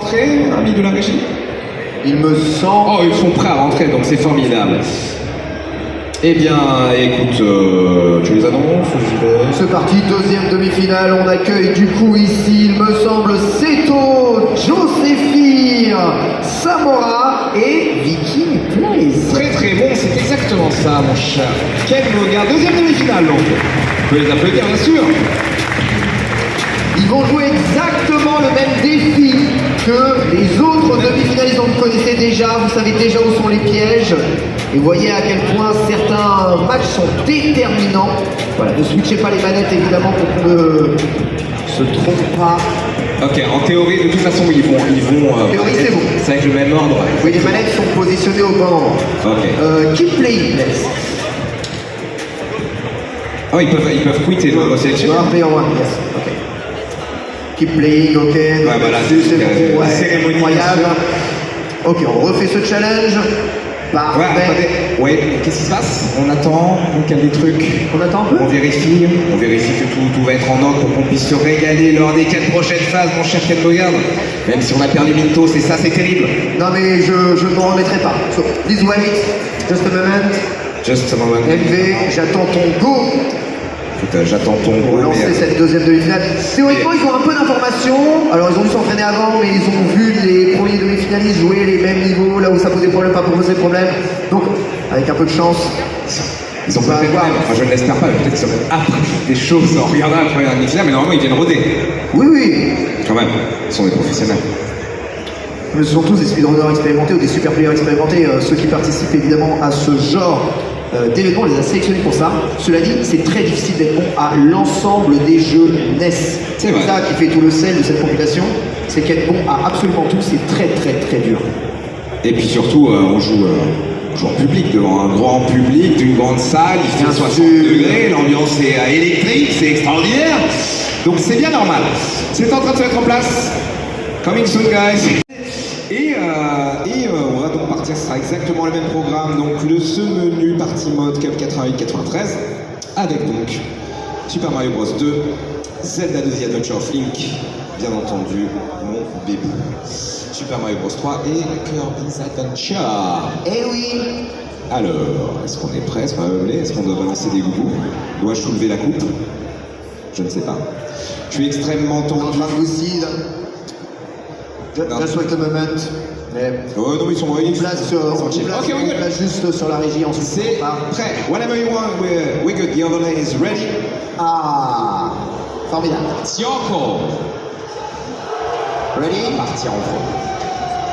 rentrer, amis de la régie? Il me semble... Oh, ils sont prêts à rentrer, donc c'est formidable. Eh bien, écoute, tu les annonces ou j'y vais? C'est parti, deuxième demi-finale. On accueille du coup ici, il me semble, Seto, Joséphine, Samora et Vicky Place. Très très bon, c'est exactement ça, mon cher. Ken Logan, deuxième demi-finale, donc. On peut les applaudir, bien sûr. Ils vont jouer exactement le même défi que les autres demi-finalistes dont vous connaissez déjà. Vous savez déjà où sont les pièges. Et vous voyez à quel point certains matchs sont déterminants. Voilà, ne switchez pas les manettes évidemment pour qu'on ne se trompe pas. Ok, en théorie, de toute façon, ils vont. Théorie, c'est bon. C'est avec le même ordre. Oui, les manettes sont positionnées au bon endroit. Ok. Keep playing, let's. Oh, ils peuvent quitter le sélection. Player one, yes. Ok. Keep playing, ok. Ouais, voilà, c'est bon, la ouais, cérémonie. incroyable. Ok, on refait ce challenge. Parfait. Ouais, attendez. Ouais, qu'est-ce qui se passe? On attend, on cale des trucs. On attend un peu. On vérifie que tout va être en ordre pour qu'on puisse se régaler lors des 4 prochaines phases, mon cher Ken Logan. Même si on a perdu Minto, c'est ça, c'est terrible. Non mais je ne m'en remettrai pas. So, please wait, just a moment. Just a moment. MV, j'attends ton go Écoute, j'attends ton pour gros. lancer cette deuxième demi-finale. Théoriquement, ils ont un peu d'informations. Alors, ils ont dû s'entraîner avant, mais ils ont vu les premiers demi-finalistes jouer les mêmes niveaux, là où ça posait problème, pas poser problème. Donc, avec un peu de chance, Ils ont pas fait de problème. Enfin, je ne l'espère pas, mais peut-être qu'ils ont appris des choses en regardant la première demi-finale, mais normalement, ils viennent roder. oui, oui. Quand même, ils sont des professionnels. Mais ce sont tous des speedrunners expérimentés ou des super players expérimentés. Ceux qui participent évidemment à ce genre d'événements, on les a sélectionnés pour ça. Cela dit, c'est très difficile d'être bon à l'ensemble des jeux NES. C'est vrai. ça qui fait tout le sel de cette compilation, c'est qu'être bon à absolument tout, c'est très très très dur. Et puis surtout, on joue en public, devant un grand public, d'une grande salle, il fait Bien 60 sûr. degrés, l'ambiance est électrique, c'est extraordinaire. Donc c'est bien normal. C'est en train de se mettre en place. Coming soon, guys. Et on va donc partir, ce sera exactement le même programme, donc ce menu partie mode Cup 88-93, avec donc Super Mario Bros 2, Zelda The Adventure of Link, bien entendu, mon bébé, Super Mario Bros 3 et Kirby's Adventure. Eh oui. Alors, est-ce qu'on est prêt? Est-ce qu'on va meubler? Est-ce qu'on doit balancer des gougous? Dois-je soulever la coupe? Je ne sais pas. Je suis extrêmement En tendu. train de vous cide. Non. Just wait a moment. Mais Oh non, mais ils sont on place, Ok, on place juste sur la régie ensuite. c'est prêt. Whenever you want, we're good. The overlay is ready. Ah, formidable. It's your call. Ready? Partir en fond.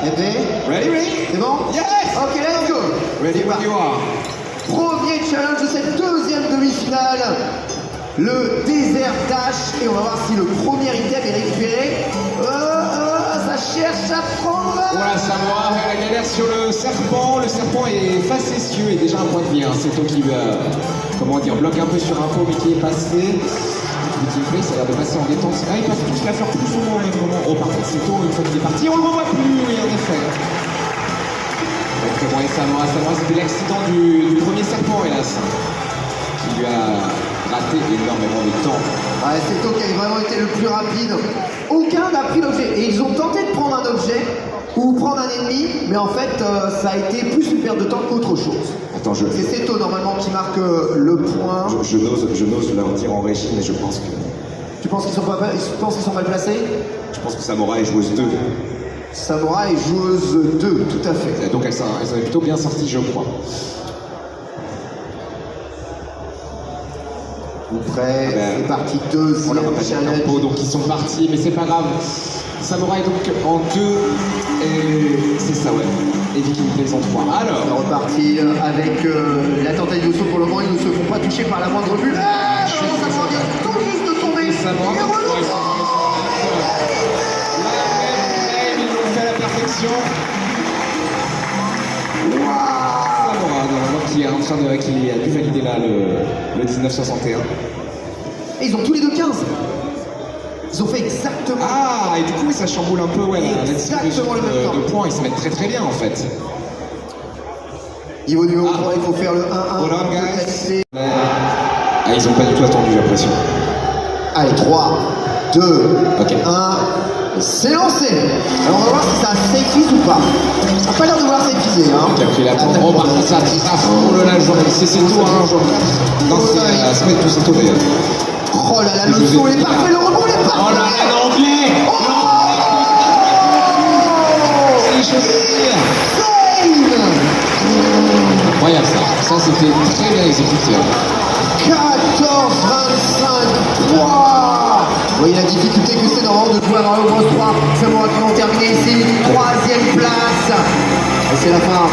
MV, Ready? c'est bon? Yes! Ok, let's go. Ready when you are. Premier challenge de cette deuxième demi-finale, le désert dash, et on va voir si le premier item est récupéré. Ça cherche à prendre. Voilà, Samora, la galère sur le serpent. Le serpent est facétieux et déjà un point de vie. Hein. C'est toi qui, bloque un peu sur un pot, mais qui est passé. Petit play, ça a l'air de passer en détente. Ah, ils peuvent tous la faire plus ou moins au même moment. Oh, par contre, c'est tôt, une fois qu'il est parti, on le revoit plus, oui, en effet. Donc, très bon, et Samora, c'était l'accident du premier serpent, hélas, qui lui a raté énormément de temps. Ouais, c'est toi qui a vraiment été le plus rapide. Aucun n'a pris l'objet. Et ils ont tenté de prendre un objet ou prendre un ennemi, mais en fait, ça a été plus une perte de temps qu'autre chose. Attends, C'est Seto normalement qui marque le point. je n'ose leur dire en régie, mais je pense que Tu penses qu'ils sont mal placés? Samora est joueuse 2. Samora est joueuse 2, tout à fait. Donc elles sont plutôt bien sorties, je crois. Vous prêts? C'est parti, On leur a deuxième pas dit challenge. tempo, donc ils sont partis, mais c'est pas grave. Samora est donc en 2, et c'est ça, ouais. Et Vicky Plays en 3. Alors, C'est reparti avec la tentative de saut pour le moment. Ils ne se font pas toucher par la moindre bulle. Ah, Samora vient tout juste de tomber. Samora, Et relance. ils l'ont fait à la perfection. Samora, normalement, qui a dû valider là le 1961. Et ils ont tous les deux 15. Ils ont fait exactement. Ah, et du coup, ça chamboule un peu, ouais, la distribution Exactement le même temps. de points. Ils se mettent très très bien, en fait. Niveau numéro 3, il faut faire le 1-1. Hold on, guys. Égalité. Ah, ils ont pas du tout attendu, j'ai l'impression. Allez, 3, 2, Ok. 1. C'est lancé. Alors on va voir si ça s'épuise ou pas. Ça n'a pas l'air de vouloir s'épuiser. Hein. Il attend. Oh, par contre, ça frôle la jambe. C'est tout, hein, genre. Non, c'est tout, c'est tout d'ailleurs. Oh là là, le saut est parfait, le rebond est parfait. Oh là là, l'anglais. C'est les chaussures. Incroyable ça. Ça, c'était très bien exécuté. 14-25. Wow. Vous voyez la difficulté que c'est normalement de jouer à Mario Bros 3. C'est moi qui vont terminer ici. 3e place. Et c'est la fin.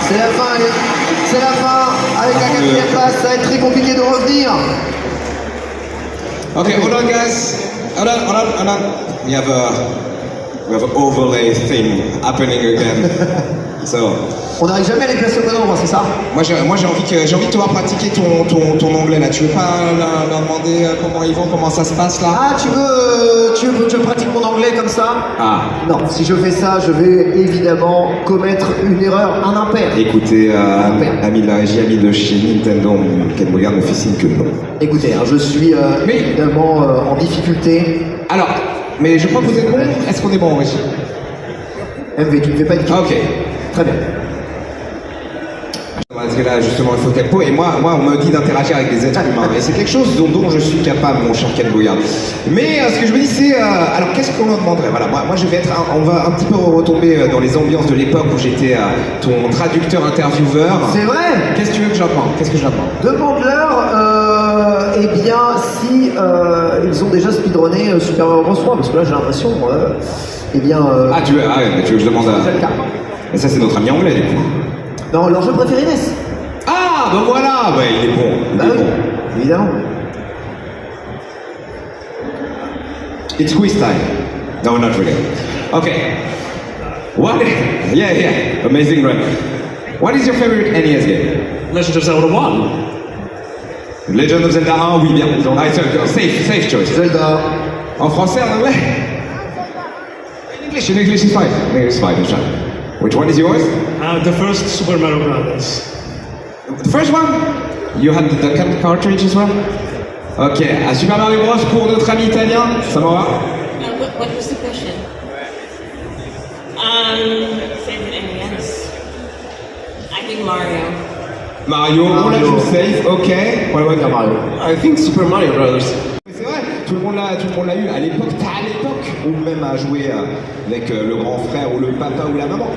C'est la fin, allez. C'est la fin. Avec la 4e place, ça va être très compliqué de revenir. Okay, hold on, guys. Hold on. We have an overlay thing happening again. So. On n'arrive jamais à les placer au bon endroit, c'est ça? Moi j'ai envie de te voir pratiquer ton anglais là. Tu veux pas leur demander comment ils vont, comment ça se passe là? Ah, tu veux que je pratique mon anglais comme ça? Ah. Non, si je fais ça, je vais évidemment commettre une erreur, un impair. Écoutez, ami de la régie, ami de chez Nintendo, Ken Bogard me fait signe que non. Écoutez, hein, je suis évidemment en difficulté. Alors, mais je crois que vous êtes bon. Est-ce qu'on est bon en régie? MV, tu ne fais pas de Ok. Très bien. Parce que là, justement, il faut tempo. Et moi, on me dit d'interagir avec des êtres humains. Et c'est quelque chose dont je suis capable, mon cher Ken Bogard. Mais ce que je me dis, c'est... alors, qu'est-ce qu'on leur demanderait? Voilà, moi, je vais être... on va un petit peu retomber dans les ambiances de l'époque où j'étais ton traducteur-intervieweur. C'est vrai? Qu'est-ce que tu veux que je leur demande? Qu'est-ce que je leur demande? Demande-leur, eh bien, si ils ont déjà speedrunné Super Mario Bros 3. Parce que là, j'ai l'impression... eh bien... Ah, tu veux que je demande à... C'est le cas. Mais ça, c'est notre ami anglais, du coup. Non, leur jeu préféré NES. Ah, ben voilà, bah, il est bon. Il est bon. Évidemment. It's quiz time. No, not really. Okay. What? Yeah. Amazing run. What is your favorite NES game? Legend of Zelda 1. Legend of Zelda 1, oui, bien. Ah, safe choice. Zelda. En français, en anglais? In English is fine. English is fine, it's fine. Which one is yours? The first Super Mario Brothers. The first one? You had the cartridge as well? Ok, à Super Mario Bros pour notre ami italien, ça m'en va? What was the question? Favorite NES? I think Mario. Mario, on l'a tout safe, ok. What about Mario? I think Super Mario Brothers. C'est vrai, tout le monde l'a eu à l'époque, ou même à jouer avec le grand frère ou le papa ou la maman,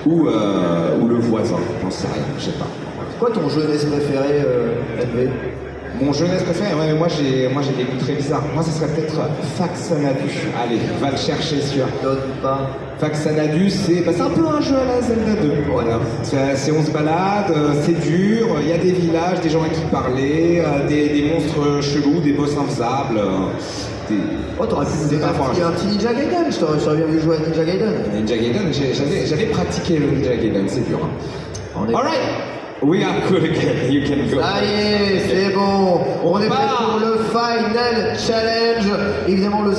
ou le voisin, j'en sais rien, je sais pas. C'est quoi ton jeu NES préféré, LV? Mon jeu NES préféré, ouais, mais moi j'ai des goûts très bizarres. Moi, ça serait peut-être Faxanadu. Allez, va le chercher sur. Donne pas. Faxanadu, c'est un peu un jeu à la Zelda 2. Voilà. On se balade, c'est dur, il y a des villages, des gens à qui parler, des monstres chelous, des boss infaisables. Oh, t'aurais pu nous dire un petit Ninja Gaiden, je t'aurais bien vu jouer à Ninja Gaiden. Ninja Gaiden, j'avais pratiqué le Ninja Gaiden, c'est dur. Alright, we are good again, you can go. Ça y est, c'est bon. On est prêt pour le Final Challenge. Évidemment, le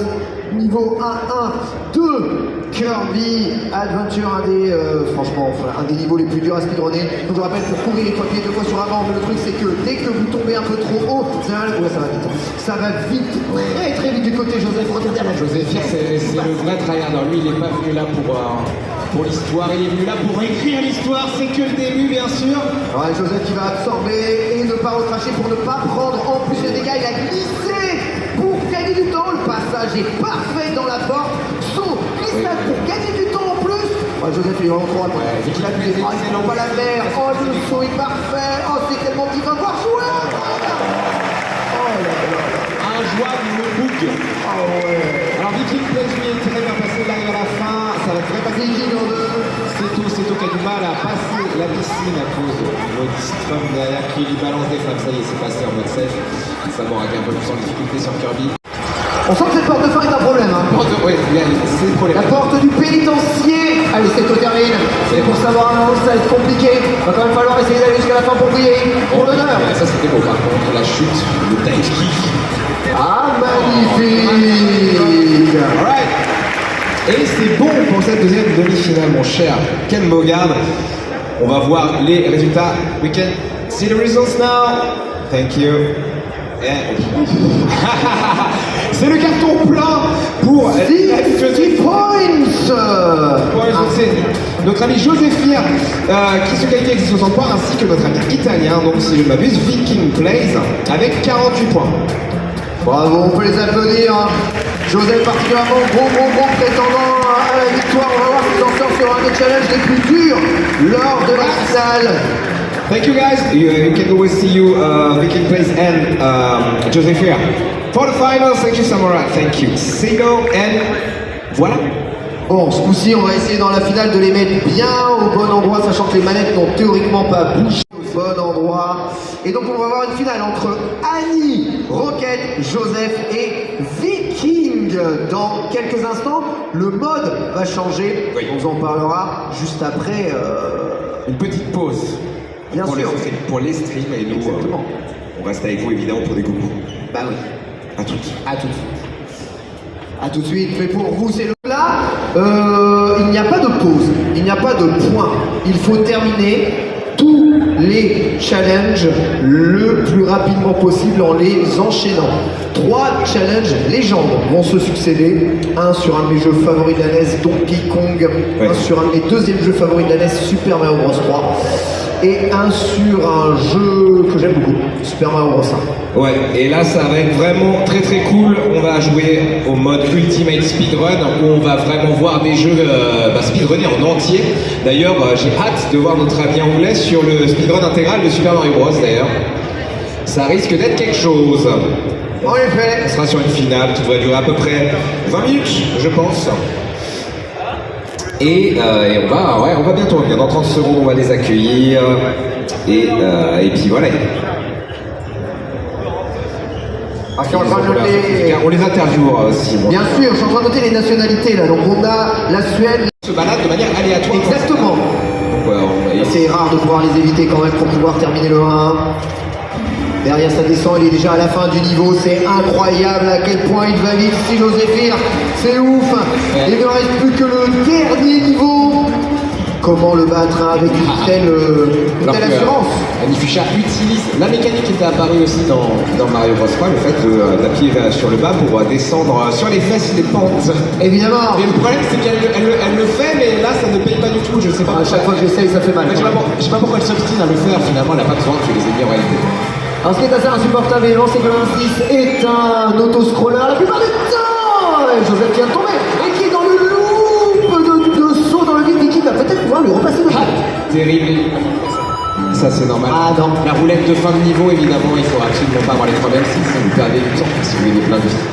niveau 1-1 de Kirby Adventure, franchement, un des niveaux les plus durs à speedrunner. Donc je rappelle, pour courir, il faut appuyer 2 fois sur avant, mais le truc c'est que dès que vous tombez un peu trop haut, ça va vite, très vite du côté Joseph. Regardez là, Joseph. C'est le vrai tryhard. Lui, il n'est pas venu là pour l'histoire, il est venu là pour écrire l'histoire, c'est que le début bien sûr. Ouais, Joseph qui va absorber et ne pas recracher pour ne pas prendre en plus les dégâts, il a glissé pour gagner du temps, le passage est parfait dans la porte, saut, glissade pour gagner du temps en plus. Ouais, Joseph il est vraiment trop rapide, il a plus les bras, il n'en pas la mer, oh le saut est parfait, oh c'est tellement qu'il va voir jouer. Injouable le bug. Ah ouais. Alors Viking Place lui est très bien passé, il arrive à la fin, ça va très passer. C'est tout qui a du mal à passer la piscine à cause de votre femme derrière qui lui balance des flammes. Ça y est, c'est passé en mode safe. Ça va avec un peu plus en difficulté sur Kirby. On sent que cette porte de fin est un problème. Hein. Oui, c'est le problème. La porte du pénitencier. Allez, c'est tout termine. C'est pour savoir un ça va être compliqué. Va quand même falloir essayer d'aller jusqu'à la fin pour briller. Pour l'honneur. Ça c'était beau par contre, la chute, le dive kick. Ah, magnifique. Alright. Et c'est bon pour cette deuxième demi-finale, mon cher Ken Bogard. On va voir les résultats. We can see the results now. Thank you. C'est le carton plein pour 60 points. c'est notre ami José Fir qui se qualifie avec 60 points, ainsi que notre ami italien, donc si je ne m'abuse, Viking Plays, avec 48 points. Bravo, on peut les applaudir. Hein. Joseph particulièrement gros prétendant à la victoire. On va voir s'il en sort sur un des challenges les plus durs lors de la finale. Thank you guys. You can always see you, Viking Plays and José Fir. For the finals, thank you Samurai. Thank you. Single and voilà. Bon, ce coup-ci, on va essayer dans la finale de les mettre bien au bon endroit, sachant que les manettes n'ont théoriquement pas bougé au bon endroit. Et donc, on va avoir une finale entre Annie, Rocket, Joseph et Viking. Dans quelques instants, le mode va changer. Oui. On vous en parlera juste après. Une petite pause. Bien pour sûr. Pour les streams et nous, Exactement. on reste avec vous évidemment pour des coucous. Bah oui. À toutes. À tout de suite. À tout de suite. Mais pour vous, c'est le là. Il n'y a pas de pause. Il n'y a pas de point. Il faut terminer tous les challenges le plus rapidement possible en les enchaînant. 3 challenges légendes vont se succéder. Un sur un de mes jeux favoris de la NES, Donkey Kong. Ouais. Un sur un de mes deuxièmes jeux favoris de la NES, Super Mario Bros 3. Et un sur un jeu que j'aime beaucoup, Super Mario Bros 1. Ouais, et là ça va être vraiment très cool. On va jouer au mode Ultimate Speedrun où on va vraiment voir des jeux speedrunnés en entier. D'ailleurs, j'ai hâte de voir notre ami anglais sur le speedrun intégral de Super Mario Bros. D'ailleurs, ça risque d'être quelque chose. En effet. On sera sur une finale qui devrait durer à peu près 20 minutes, je pense. Et on va bientôt revenir. Dans 30 secondes, on va les accueillir. Et puis voilà. Ah, je suis en train de noter. On les interviewera aussi. Moi. Bien sûr, je suis en train de noter les nationalités là. Donc on a la Suède. Se balade de manière aléatoire. Exactement. Donc, ouais, C'est rare de pouvoir les éviter quand même pour pouvoir terminer le 1. Derrière ça descend, il est déjà à la fin du niveau, c'est incroyable à quel point il va vite, si José Fir, c'est ouf. Ouais. Il ne reste plus que le dernier niveau. Comment le battre hein, avec une telle assurance. Annie Fuchsia utilise la mécanique qui était apparue aussi dans Mario Bros 3, le fait d'appuyer sur le bas pour descendre sur les fesses les pentes. Évidemment. Et le problème c'est qu'elle le fait, mais là ça ne paye pas du tout, je sais pas. À chaque fois que j'essaye, ça fait mal. En fait, je sais pas pourquoi elle s'obstine à le faire, finalement elle n'a pas besoin que tu les aies mis en réalité. Alors ce qui est assez insupportable, évidemment, c'est que le 1-6 est un auto-scroller la plupart du temps. Et Joseph vient de tomber et qui est dans le loop de saut dans le vide et qui va peut-être pouvoir lui repasser le chat. Terrible. Ça c'est normal. Ah non. La roulette de fin de niveau, évidemment, il faut absolument pas avoir les problèmes si vous perdez du temps, si vous voulez plein de vie.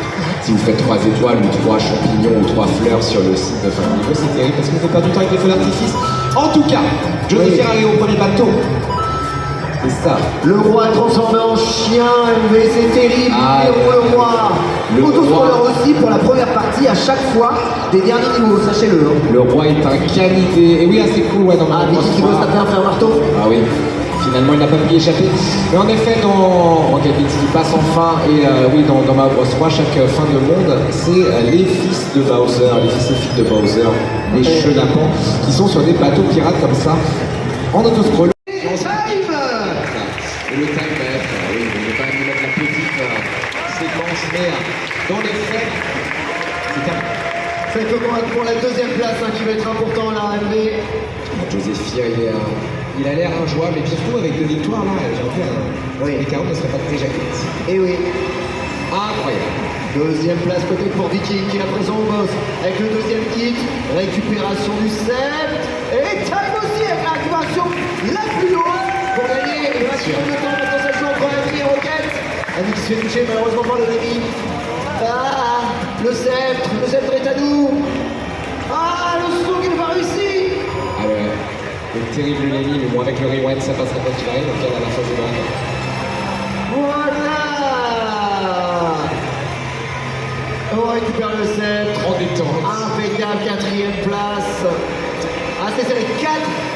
Si vous faites 3 étoiles ou 3 champignons ou 3 fleurs sur le site de fin de niveau, c'est terrible parce que vous faites perdre du temps avec les feux d'artifice. En tout cas, José Fir arrive au premier bateau. C'est ça. Le roi est transformé en chien, mais c'est terrible. Ah, le roi. le Auto-scroller roi. aussi pour la première partie à chaque fois des derniers niveaux, sachez-le. Hein. Le roi est un canidé. Et oui, c'est cool, ouais, dans Ah, Mario Bros Vicky qui veut se 3. taper un fer marteau. Ah oui. Finalement, il n'a pas pu y échapper. Mais en effet, dans Rocket Beans, il passe enfin. Et oui, dans Mario Bros 3, chaque fin de monde, c'est les fils de Bowser, les fils et filles de Bowser, les chenapans, qui sont sur des bateaux pirates comme ça, en autoscroll. Et le time oui, on va quand même mettre la petite séquence, mais dans les faits, c'est un... C'est que pour la deuxième place hein, qui va être important là, arrivé. José Fir, il a l'air injouable, et puis surtout avec 2 victoires là, j'ai envie Oui. les 40 ne seraient pas très jaquettes. Et oui. Incroyable. Deuxième place peut-être pour Viking qui est à présent au boss avec le deuxième hit, récupération du set et time aussi avec la récupération la plus haute pour gagner et maximum de temps. Maintenant ça joue entre Annie et Rocket. Annie qui se fait toucher malheureusement par le Lévi. Ah, le sceptre est à nous. Ah, le saut qui n'a pas réussi. Ah ouais, le terrible Lenny, mais bon avec le rewind ça passera pas qu'il arrive, donc elle a la phase de bain. Voilà. On récupère le sceptre. En détente. Impeccable, 4e place. Ah, c'est serré,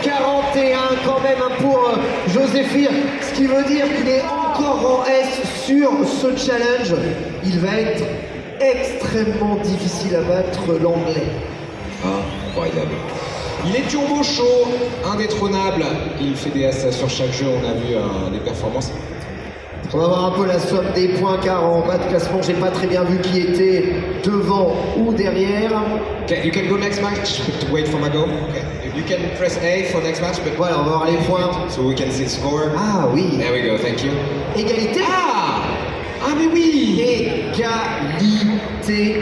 4,41 quand même hein, pour José Fir. Ce qui veut dire qu'il est encore en S sur ce challenge. Il va être extrêmement difficile à battre l'anglais. Incroyable. Il est turbo chaud, indétrônable. Il fait des S sur chaque jeu, on a vu des performances On va voir un peu la somme des points car en bas de classement, j'ai pas très bien vu qui était devant ou derrière. Okay, you can go next match to wait for my go. Okay. You can press A for next match, but Voilà, on va voir les points. so we can see the score. Ah oui, There we go, thank you. égalité. Ah mais oui. Égalité.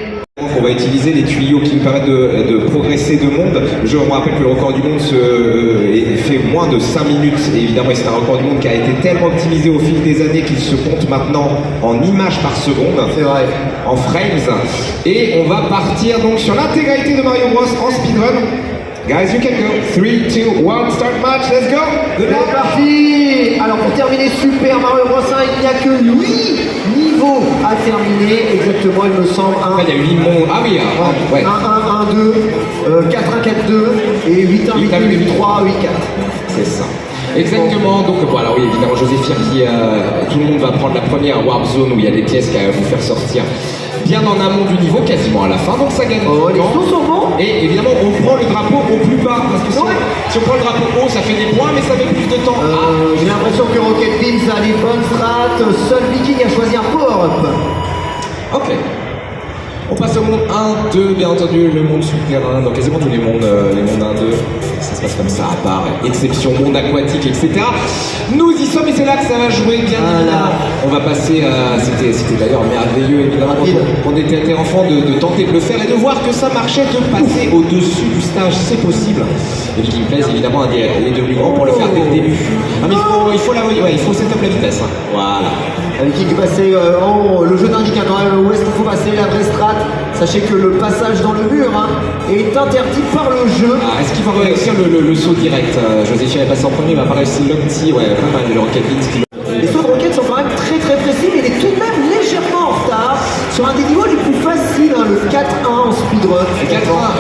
On va utiliser les tuyaux qui nous permettent de progresser de monde. Je me rappelle que le record du monde fait moins de 5 minutes. Et évidemment, c'est un record du monde qui a été tellement optimisé au fil des années qu'il se compte maintenant en images par seconde. C'est vrai. En frames. Et on va partir donc sur l'intégralité de Mario Bros en speedrun. Guys, you can go. 3, 2, 1, start match, let's go. Good luck. C'est parti. Alors pour terminer Super Mario Bros 1, il n'y a que 8 niveaux à terminer. Exactement, il me semble. Après, il y a 8 mondes. Ah oui, ouais. 1, 1, 1, 2, 4, 1, 4, 2 et 8, 1, 8, 8, 3, 8, 4. C'est ça. Exactement, donc voilà, oui, évidemment, Joséphine qui, tout le monde va prendre la première Warp Zone où il y a des pièces qui vont vous faire sortir bien en amont du niveau, quasiment à la fin, donc ça gagne Oh, du les temps. sauts sont bons. Et évidemment, on prend le drapeau au plus bas, parce que si on prend le drapeau haut, ça fait des points, mais ça met plus de temps. J'ai l'impression que Rocket Beans a les bonnes strats. Seul Viking a choisi un power-up. Ok. On passe au monde 1, 2, bien entendu, le monde souterrain, dans quasiment tous les mondes 1, 2, ça se passe comme ça, à part exception monde aquatique, etc. Nous y sommes et c'est là que ça va jouer, bien évidemment. On va passer, c'était d'ailleurs merveilleux, évidemment, quand on était enfant, de tenter de le faire et de voir que ça marchait, de passer au-dessus du stage, c'est possible. Et Viking Plays, évidemment, est devenu grand pour le faire dès le début. Ah, mais il faut setup la vitesse, hein. Voilà. Viking est passé en haut. Le jeu t'indique où est-ce qu'il faut passer la vraie strat. Sachez que le passage dans le mur est interdit par le jeu. Ah, est-ce qu'il va réussir le saut direct Joséphine est passé en premier, il va pas réussir le petit, ouais, pas mal, le Rocket Beans qui... Les sauts de roquettes sont quand même très très précis, mais il est tout de même légèrement en retard sur un des niveaux les plus faciles, hein, le 4-1 en speedrun.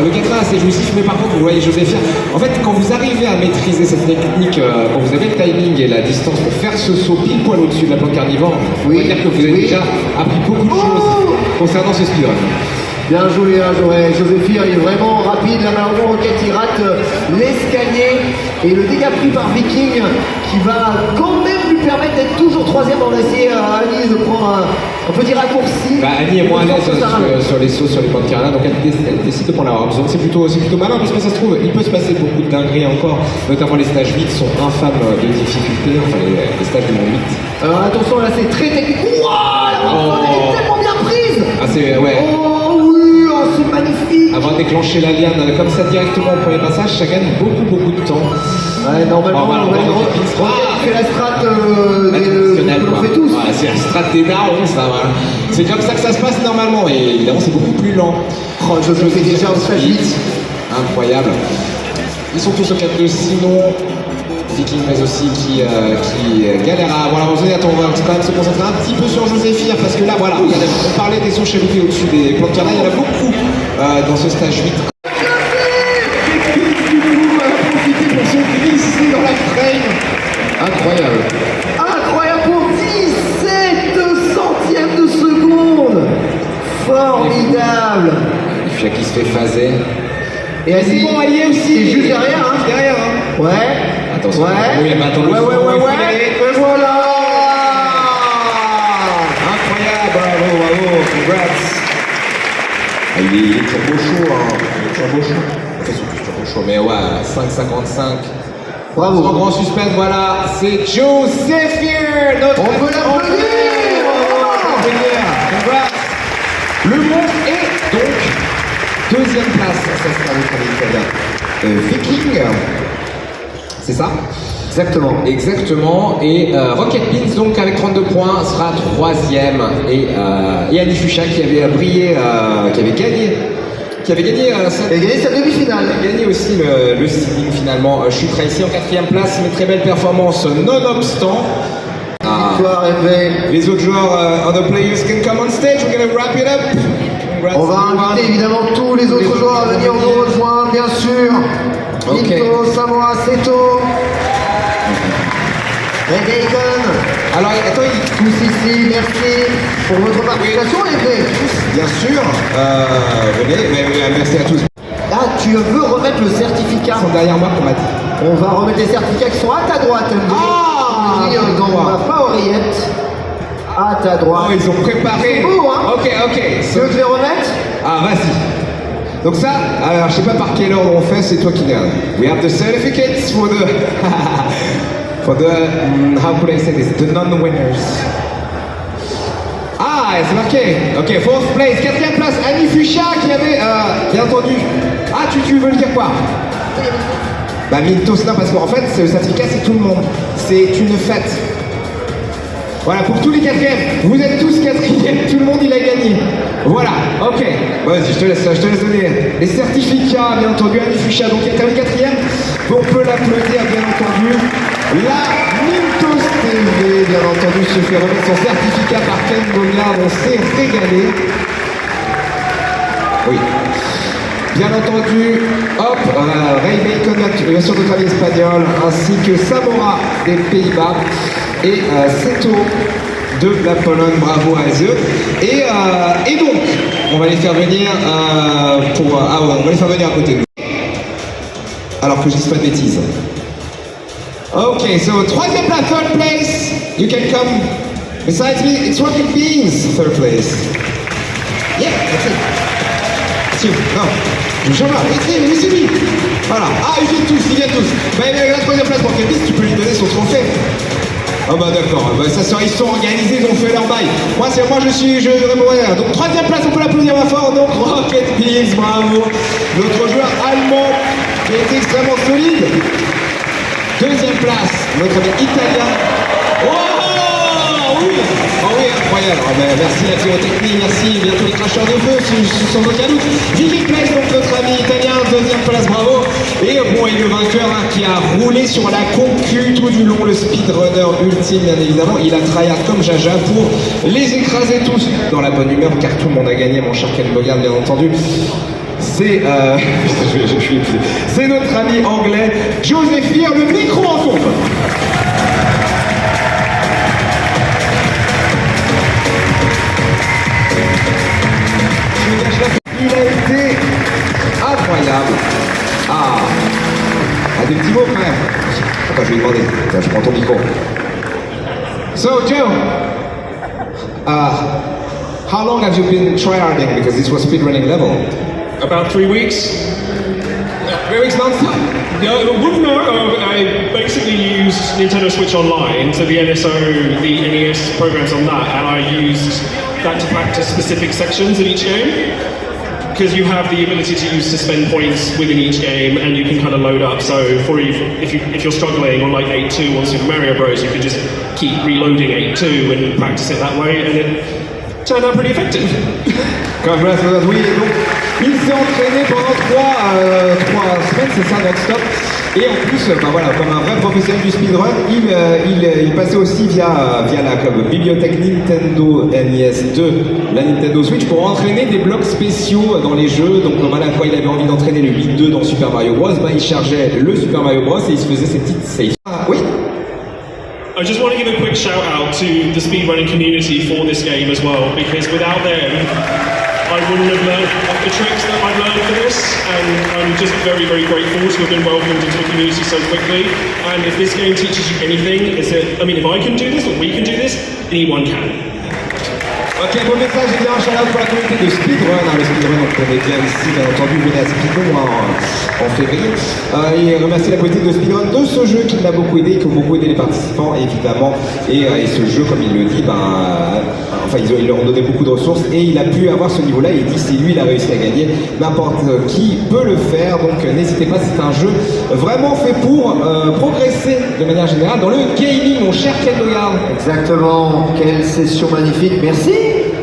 Le 4-1 c'est jouissif, mais par contre, vous voyez Joséphine, en fait, quand vous arrivez à maîtriser cette technique, quand vous avez le timing et la distance pour faire ce saut pile poil au-dessus de la plante carnivore, on va dire que vous avez déjà appris beaucoup de choses concernant ce speedrun. Bien joué, Joséphine est vraiment rapide. Là, malheureusement, Rocket il rate l'escalier et le dégât pris par Viking qui va quand même lui permettre d'être toujours troisième. On va essayer à Annie de prendre un petit raccourci. Bah, Annie est moins à l'aise sur les sauts sur les plantes carrières, donc elle décide de prendre la Warp Zone. C'est plutôt malin parce que ça se trouve, il peut se passer beaucoup de dingueries encore, notamment les stages 8 sont infâmes de difficulté, enfin les stages du monde 8. Alors attention, là c'est très technique. Wouah, la Warp Zone elle est tellement bien prise. Ah, c'est, ouais. Oh oui, c'est magnifique. Avoir déclenché la liane comme ça directement au premier passage, ça gagne beaucoup de temps. Ouais, normalement, Rocket fait la strat que l'on fait tous. Voilà, c'est la strat des darons, ça, voilà. C'est comme ça que ça se passe normalement, et évidemment, c'est beaucoup plus lent. Oh, je le fais déjà au stage 8. Incroyable. Ils sont tous au 4-2, sinon, Viking, mais aussi qui galère à avoir la Warp Zone. Attends, on va quand même se concentrer un petit peu sur Joséphine, parce que là, voilà, on parlait des sauts chaloutés au-dessus des plantes carrières, il y en a beaucoup dans ce stage 8. Glisser dans la frame. Incroyable. Incroyable pour 17 centièmes de seconde. Formidable. Il qui se fait phaser. Et c'est bon, allié aussi. C'est juste derrière, hein. Derrière, hein. Ouais. Attention. Ouais. Oui, il a pas attendu. Ouais. Et voilà. Incroyable. Bravo. Congrats. Ah, il est turbo chaud, hein. Il est turbo chaud. Enfin, c'est plus turbo chaud, mais ouais, 5,55. Bravo. Sans grand suspense, voilà. C'est Joséphine, notre... On peut l'applaudir. Congrats. Le monde est donc deuxième place. Ça sera le Viking. C'est ça? Exactement. Et Rocket Beans, donc avec 32 points, sera troisième. Et Annie Fuchsia qui avait brillé, qui avait gagné sa demi-finale. a gagné aussi le seeding finalement. Je suis ici en quatrième place, mais très belle performance nonobstant. Victoire est faite. Les autres joueurs, other players can come on stage. We're gonna wrap it up. Congrats, On va inviter évidemment tous les autres joueurs à venir nous rejoindre, bien sûr. Ok. Nito, Samoa, Seto, Red Bacon. Alors, attends, Tous ici, merci pour votre participation, les bien sûr, venez, merci à tous. Ah, tu veux remettre le certificat? Ils sont derrière moi qu'on m'a dit. On va remettre les certificats qui sont à ta droite. Ah, dans ma powerette. la droite. Oh, ils ont préparé. C'est beau, hein? Ok. Tu veux que je les remette? Ah, vas-y. Donc ça, alors je sais pas par quel ordre on fait, c'est toi qui garde. We have the certificates for the how could I say this? The non-winners. Ah, c'est marqué. Ok, fourth place, 4e place, Annie Fuchsia qui avait, bien entendu. Ah, tu veux le dire quoi? Bah Mintos, non, parce qu'en fait, le certificat c'est tout le monde. C'est une fête. Voilà, pour tous les 4e, vous êtes tous 4e, tout le monde il a gagné. Voilà, ok. Vas-y, je te laisse donner les certificats, bien entendu, Annie Fuchsia, donc qui est terminé 4e. On peut l'applaudir, bien entendu. La Mintos TV, bien entendu, se fait remettre son certificat par Ken Bogard, on s'est régalé. Oui. Bien entendu, hop, Ray Bacon, bien sûr notre ami espagnol, ainsi que Samora des Pays-Bas et Seto de la Pologne, bravo à eux. Et donc, on va les faire venir on va les faire venir à côté de nous. Alors que je dise pas de bêtises. Ok, so 3e place, 3rd place, you can come besides me, it's Rocket Beans, 3rd place. Yeah, that's it. C'est you, non, je change pas, c'est lui. Voilà, ah, ils viennent tous. Bah, la 3e place pour Rocket Beans, tu peux lui donner son trophée. Ah bah d'accord, bah, ils sont organisés, ils ont fait leur bail. Moi je réponds rien. Donc 3e place, on peut l'applaudir ma fort, donc Rocket Beans, bravo. Notre joueur allemand qui est extrêmement solide. 2e place, notre ami italien. Oh oui, incroyable. Oh, ben, merci la pyrotechnie, merci bientôt les cracheurs de feu, sans aucun doute. 10e place, donc notre ami italien, 2e place, bravo. Et bon, et le vainqueur qui a roulé sur la concu tout du long, le speedrunner ultime, bien évidemment. Il a tryhard comme Jaja pour les écraser tous dans la bonne humeur, car tout le monde a gagné, mon cher Ken Bogard, bien entendu. C'est je suis épuisé. C'est notre ami anglais, Joséphine, le micro en pompe. Il a été incroyable. Des petits mots quand même. Attends, je vais lui demander. Attends, je prends ton micro. So, Joe, how long have you been tryharding? Because this was speedrunning level. About 3 weeks. 3 weeks non-stop? No, I basically used Nintendo Switch Online, so the NSO, the NES programs on that, and I used that to practice specific sections in each game. Because you have the ability to use suspend points within each game, and you can kind of load up. So if you're struggling on like 8-2 on Super Mario Bros, you can just keep reloading 8-2 and practice it that way, and it turned out pretty effective. Oui, donc il s'est entraîné pendant 3 semaines, c'est ça, non-stop. Et en plus, bah voilà, comme un vrai professionnel du speedrun, il passait aussi via la bibliothèque Nintendo NES de la Nintendo Switch pour entraîner des blocs spéciaux dans les jeux. Donc voilà, quand il avait envie d'entraîner le 8-2 dans Super Mario Bros, bah, il chargeait le Super Mario Bros et il se faisait ses petites saves. Oui. I just want to give a quick shout out to the speedrunning community for this game as well, because without them, I wouldn't have learned the tricks that I've learned for this, and I'm just very, very grateful to have been welcomed into the community so quickly. And if this game teaches you anything, is that, I mean, if I can do this, or we can do this, anyone can. Ok, bon message, et bien un shout-out pour la communauté de Speedrun, le Speedrun on connaît bien ici, bien entendu, venez à Speedrun en février, et remercier la communauté de Speedrun de ce jeu qui m'a beaucoup aidé, qui a beaucoup aidé les participants évidemment, et ce jeu comme il le dit, ils leur ont donné beaucoup de ressources et il a pu avoir ce niveau-là, et il dit c'est lui, il a réussi à gagner, n'importe qui peut le faire, donc n'hésitez pas, c'est un jeu vraiment fait pour progresser de manière générale dans le gaming, mon cher Ken Bogard. Exactement, quelle session magnifique, merci.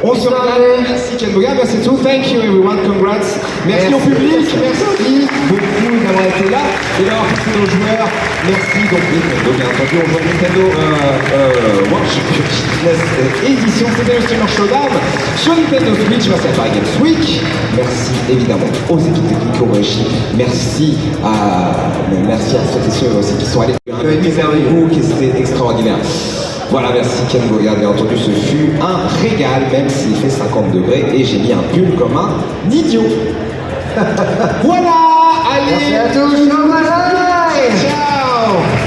On se regarde, merci Ken Bogard, merci tout, thank you everyone, congrats, merci au public, merci beaucoup d'avoir été là et d'avoir poussé nos joueurs, merci donc Nintendo bien entendu, on joue Nintendo Watch Fitness édition, c'était le Streamer Showdown sur Nintendo Switch, merci à Paris Games Week, merci évidemment aux équipes techniques, aux régies, merci à ceux et ceux aussi qui sont allés avec vous, qui c'était extraordinaire. Voilà, merci Ken Bogard, bien entendu, ce fut un régal, même s'il fait 50 degrés et j'ai mis un pull comme un idiot. Voilà, allez, merci à tous, ciao.